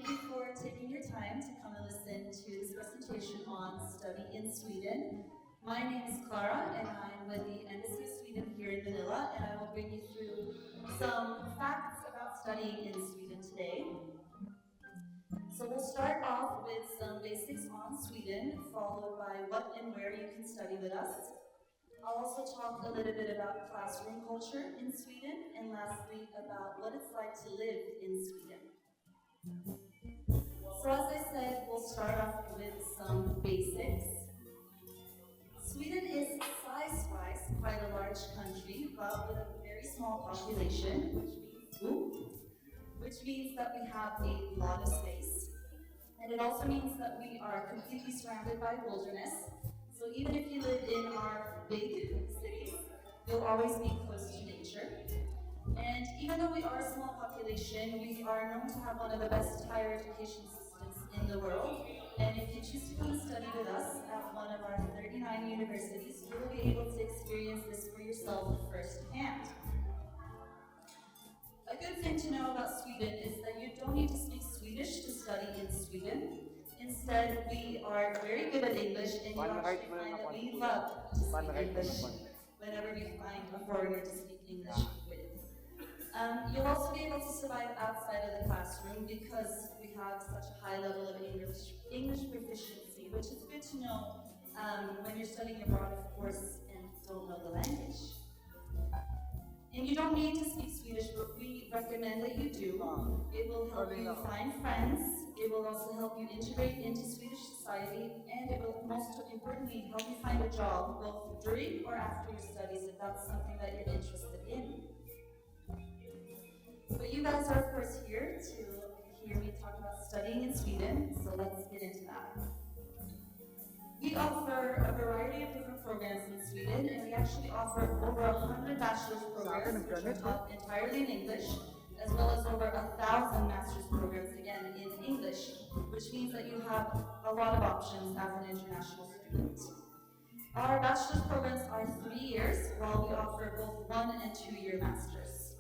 you for taking your time to come and listen to this presentation on study in Sweden. My name is Clara, and I'm with the Embassy of Sweden here in Manila, and I will bring you through some facts about studying in Sweden today. So we'll start off with some basics on Sweden, followed by what and where you can study with us. I'll also talk a little bit about classroom culture in Sweden, and lastly, about what it's like to live in Sweden. So as I said, we'll start off with some basics. Sweden is size-wise quite a large country, but with a very small population, which means that we have a lot of space. And it also means that we are completely surrounded by wilderness. So even if you live in our big cities, you'll always be close to nature. And even though we are a small population, we are known to have one of the best higher education systems in the world. And if you choose to come and study with us at one of our 39 universities, you will be able to experience this for yourself firsthand. A good thing to know about Sweden is that you don't need to speak Swedish to study in Sweden. Instead, we are very good at English, and you actually find that we love to speak English whenever we find a foreigner to speak English with. You'll also be able to survive outside of the classroom because we have such a high level of English proficiency, which is good to know when you're studying abroad, of course, and don't know the language. And you don't need to speak Swedish, but we recommend that you do. It will help you find friends, it will also help you integrate into Swedish society, and it will most importantly help you find a job both during or after your studies if that's something that you're interested in. But you guys are of course here to hear me talk about studying in Sweden, so let's get into that. We offer a variety of different programs in Sweden, and we actually offer over 100 bachelor's programs, which are taught entirely in English, as well as over 1,000 master's programs, again, in English, which means that you have a lot of options as an international student. Our bachelor's programs are 3 years, while we offer both 1- and 2-year masters.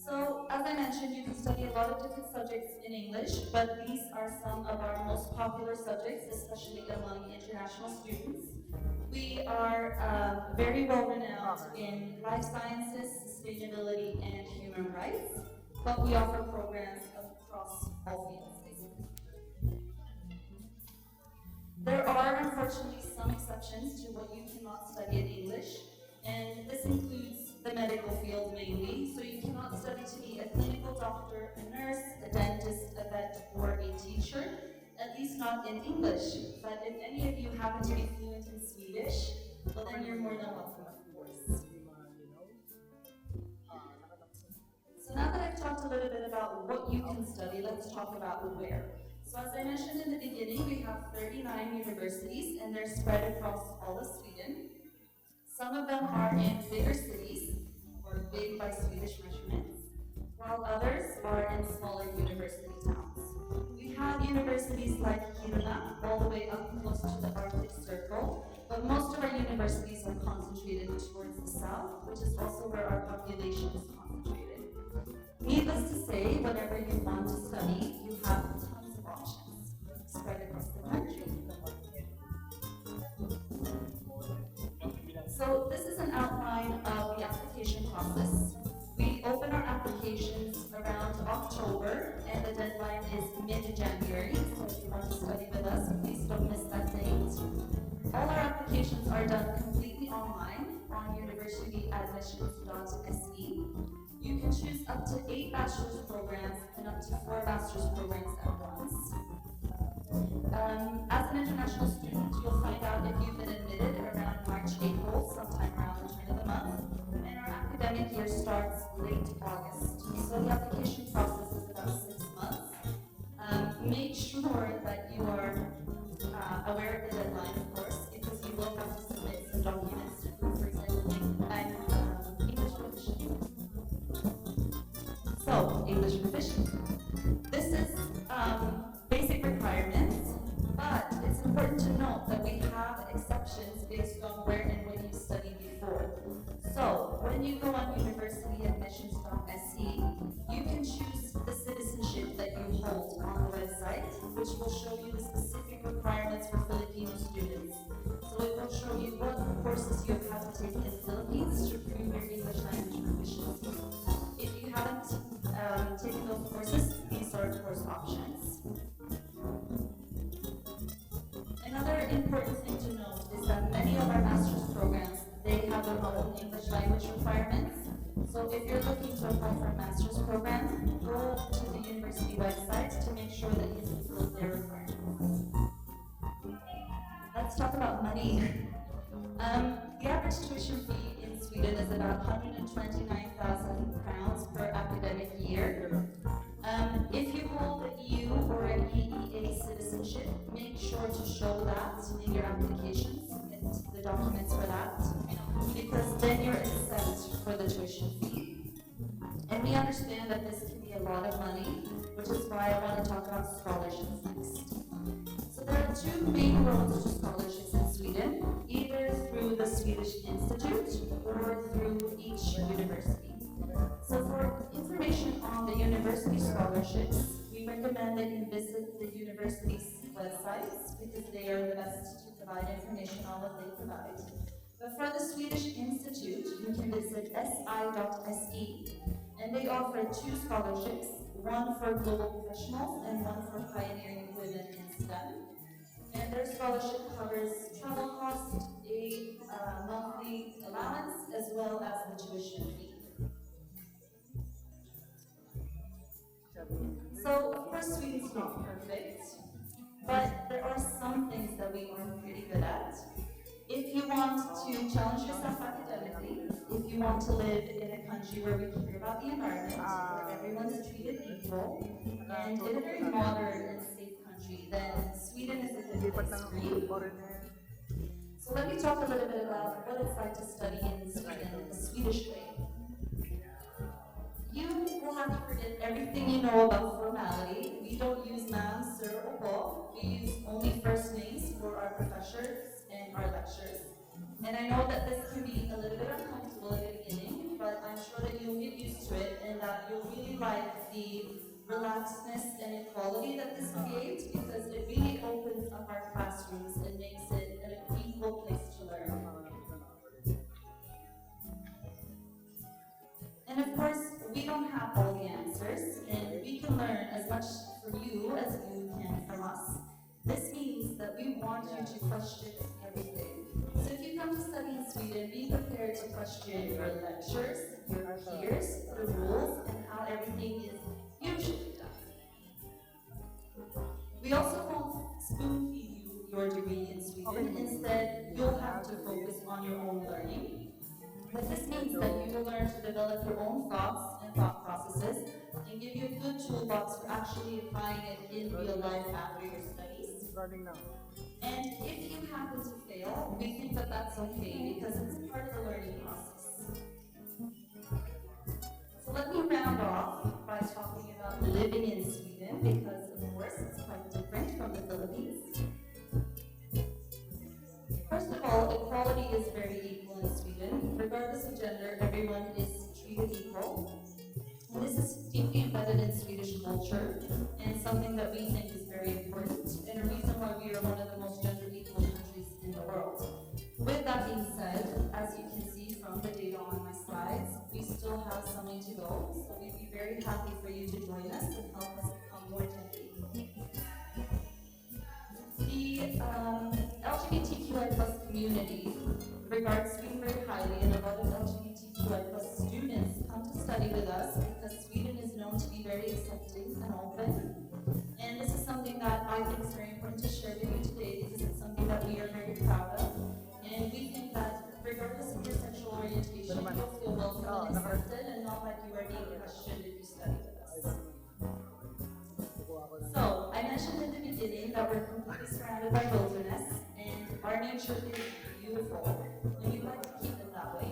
So, as I mentioned, you can study a lot of different subjects in English, but these are some of our most popular subjects, especially among international students. We are very well renowned in life sciences, sustainability, and human rights, but we offer programs across all fields, basically. There are, unfortunately, some exceptions to what you cannot study in English, and this includes the medical field mainly. So you cannot study to be a clinical doctor, a nurse, a dentist, a vet, or a teacher, at least not in English. But if any of you happen to be fluent in Swedish, well then you're more than welcome, of course. So now that I've talked a little bit about what you can study, let's talk about where. So as I mentioned in the beginning, we have 39 universities, and they're spread across all of Sweden. Some of them are in bigger cities, or big by Swedish measurements, while others are in smaller university towns. We have universities like Kiruna, all the way up close to the Arctic Circle, but most of our universities are concentrated towards the south, which is also where our population is concentrated. Needless to say, whenever you want to study, you have tons of options spread across the country. So this is an outline of the application process. We open our applications around October, and the deadline is mid-January, so if you want to study with us, please don't miss that date. All our applications are done completely online on universityadmissions.se. You can choose up to 8 bachelor's programs and up to 4 master's programs at once. As an international student, you'll find out if you've been admitted around March, April, sometime around the turn of the month, and our academic year starts late August. So the application process is about 6 months. Make sure that you are aware of the deadline, of course, because you will have to submit some documents to prove, for example, English proficiency. So, English proficiency. This is basic requirements, but it's important to note that we have exceptions based on where and when you studied before. So So, when you go on universityadmissions.se, you can choose the citizenship that you hold on the website, which will show you the specific requirements for Filipino students. So it will show you what courses you have to take in the Philippines to prove your English language proficiency. If you haven't taken those courses, these are course options. Another important thing to note is that many of our master's programs, they have their own English language requirements. So if you're looking to apply for a master's program, go to the university website to make sure that you fulfill their requirements. Let's talk about money. The average tuition fee in Sweden is about 129,000 crowns per academic year. If you hold an EU or an EEA citizenship, make sure to show that in your application, submit the documents for that, because then you're exempt for the tuition fee. And we understand that this can be a lot of money, which is why I want to talk about scholarships next. So there are two main roads to scholarships in Sweden, either through the Swedish Institute or through each university. So for information on the university scholarships, we recommend that you visit the university's websites because they are the best to provide information on what they provide. But for the Swedish Institute, you can visit si.se, and they offer two scholarships, one for global professionals and one for pioneering women in STEM. And their scholarship covers travel costs, a monthly allowance, as well as the tuition fee. So, of course, Sweden's not perfect, but there are some things that we are pretty good at. If you want to challenge yourself academically, if you want to live in a country where we care about the environment, where everyone is treated equal, and in a very modern and safe country, then Sweden is a good place for you. So let me talk a little bit about what it's like to study in Sweden the Swedish way. You will have to forget everything you know about formality. We don't use ma'am, sir, or po. We use only first names for our professors and our lecturers. And I know that this can be a little bit uncomfortable at the beginning, but I'm sure that you'll get used to it and that you'll really like the relaxedness and equality that this creates because it really opens up our classrooms and makes it an equal place to learn. And of course, we don't have all the answers, and we can learn as much from you as you can from us. This means that we want you to question everything. So if you come to study in Sweden, be prepared to question your lectures, your peers, the rules, and how everything is usually done. We also won't spoon feed you your degree in Sweden. Instead, you'll have to focus on your own learning. But this means that you will learn to develop your own thoughts and thought processes and give you a good toolbox for actually applying it in real life after your studies. And if you happen to fail, we think that that's okay because it's part of the learning process. So let me round off by talking about living in Sweden because, of course, it's quite different from the Philippines. First of all, equality is very equal in Sweden. Regardless of gender, everyone is treated equal. And this is deeply embedded in Swedish culture and something that we think is very important and a reason why we are one of the most gender equal countries in the world. With that being said, as you can see from the data on my slides, we still have some way to go, so we'd be very happy for you to join us and help us become more gender equal. The LGBTQI plus community regards Sweden very highly, and a lot of LGBTQI plus students come to study with us because Sweden is known to be very accepting and open. And this is something that I think is very important to share with you today because it's something that we are very proud of. And we think that regardless of your sexual orientation, you'll feel welcome and accepted and not like you are being questioned if you study with us. So, I mentioned in the beginning that we're completely surrounded by wilderness, and our nature is beautiful, and we'd like to keep it that way.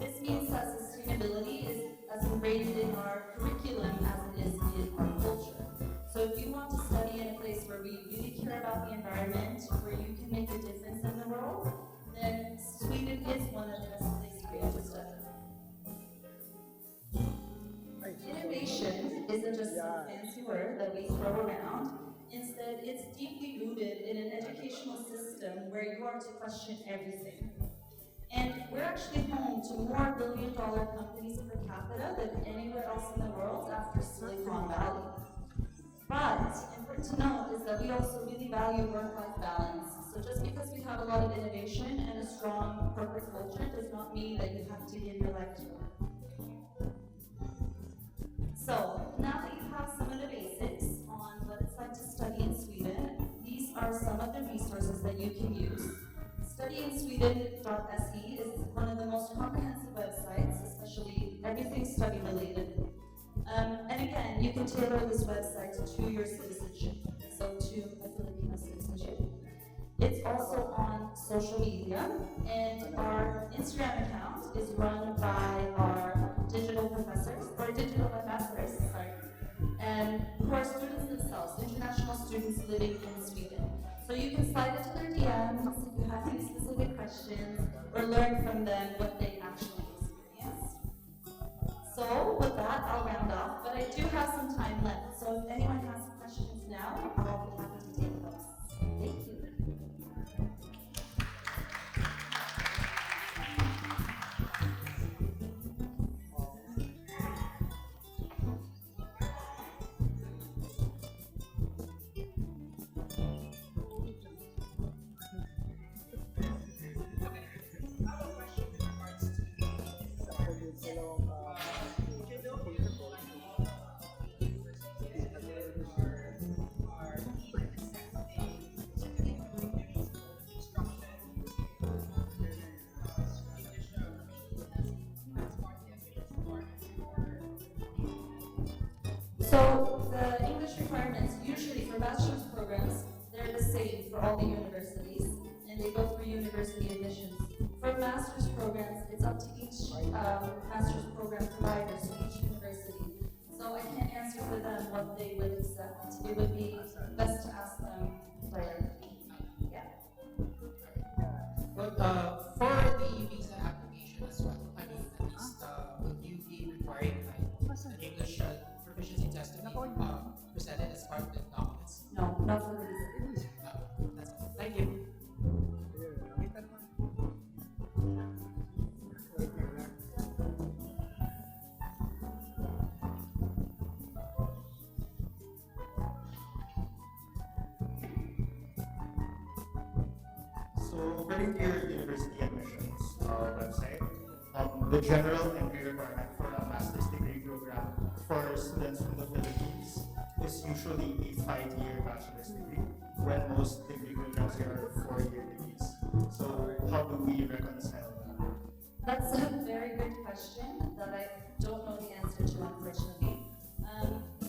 This means that sustainability is as ingrained in our curriculum as it is in our culture. So if you want to study in a place where we really care about the environment, where you can make a difference in the world, then Sweden is one of the best places for you to study. it's deeply rooted in an educational system where you are to question everything. And we're actually home to more billion-dollar companies per capita than anywhere else in the world after Silicon Valley. But important to note is that we also really value work-life balance. So just because we have a lot of innovation and a strong corporate culture does not mean that you have to give your life to work. So now that you have some of the basics on what it's like to study in Sweden, these are some of the resources that you can use. StudyinSweden.se is one of the most comprehensive websites, especially everything study related. And again, you can tailor this website to your citizenship, so to a Filipino citizenship. It's also on social media, and our Instagram account is run by our digital professors, or digital ambassadors, sorry, and who are students themselves, international students living in Sweden. So you can slide into their DMs if you have any specific questions, or learn from them what they actually experience. So with that, I'll round off, but I do have some time left. So if anyone has questions now, I'll be happy to take those. Thank you. So the English requirements, usually for bachelor's programs, they're the same for all the universities, and they go through university admissions. For master's programs, it's up to each master's program provider, so each university. So I can't answer for them what they would accept. It would be best to ask them directly. Yeah. But for the visa application as well, I mean, at least will you be requiring like an English proficiency test to be presented as part of the documents? No, not for the visa. That's all. Thank you. So, according to your university admissions website, the general entry requirement for a master's degree program for students from the Philippines is usually a 5-year bachelor's degree, when most degree programs here are 4-year degrees. So, how do we reconcile that? That's a very good question that I don't know the answer to, unfortunately.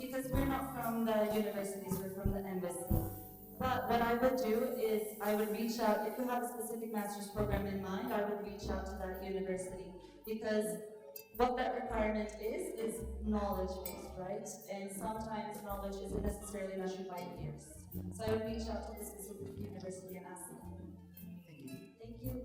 Because we're not from the universities, we're from the embassy. But what I would do is I would reach out, if you have a specific master's program in mind, I would reach out to that university. Because what that requirement is knowledge-based, right? And sometimes knowledge isn't necessarily measured by years. So I would reach out to the specific university and ask them. Thank you.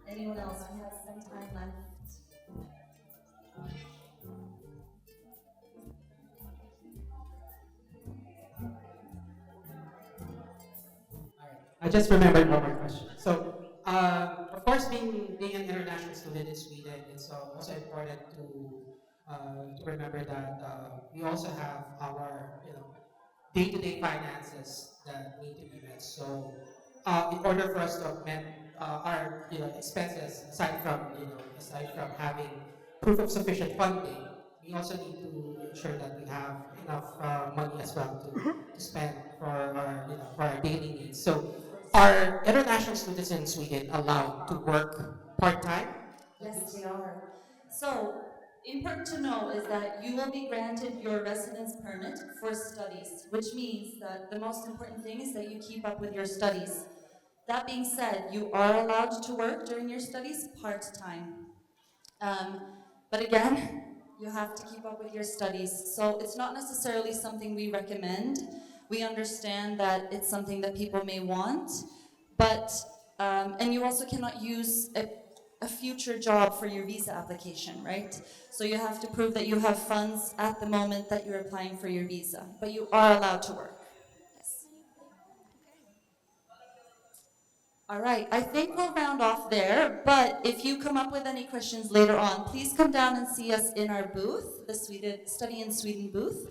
Anyone else? We have some time left. I just remembered one more question. So, of course, being an international student in Sweden, it's also important to remember that we also have our day-to-day finances that need to be met. So, in order for us to augment our expenses, aside from having proof of sufficient funding, we also need to ensure that we have enough money as well to spend for our daily needs. So, are international students in Sweden allowed to work part time? Yes, they are. So, important to know is that you will be granted your residence permit for studies, which means that the most important thing is that you keep up with your studies. That being said, you are allowed to work during your studies part-time. Um, but again, you have to keep up with your studies. So it's not necessarily something we recommend. We understand that it's something that people may want, but and you also cannot use a future job for your visa application, right? So you have to prove that you have funds at the moment that you're applying for your visa, but you are allowed to work. Yes. All right, I think we'll round off there, but if you come up with any questions later on, please come down and see us in our booth, the Study in Sweden booth,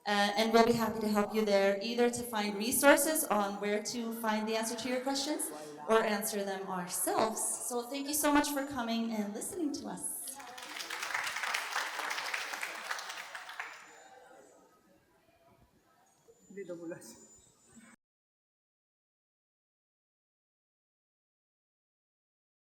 and we'll be happy to help you there, either to find resources on where to find the answer to your questions or answer them ourselves. So thank you so much for coming and listening to us. Hindi daw bulas.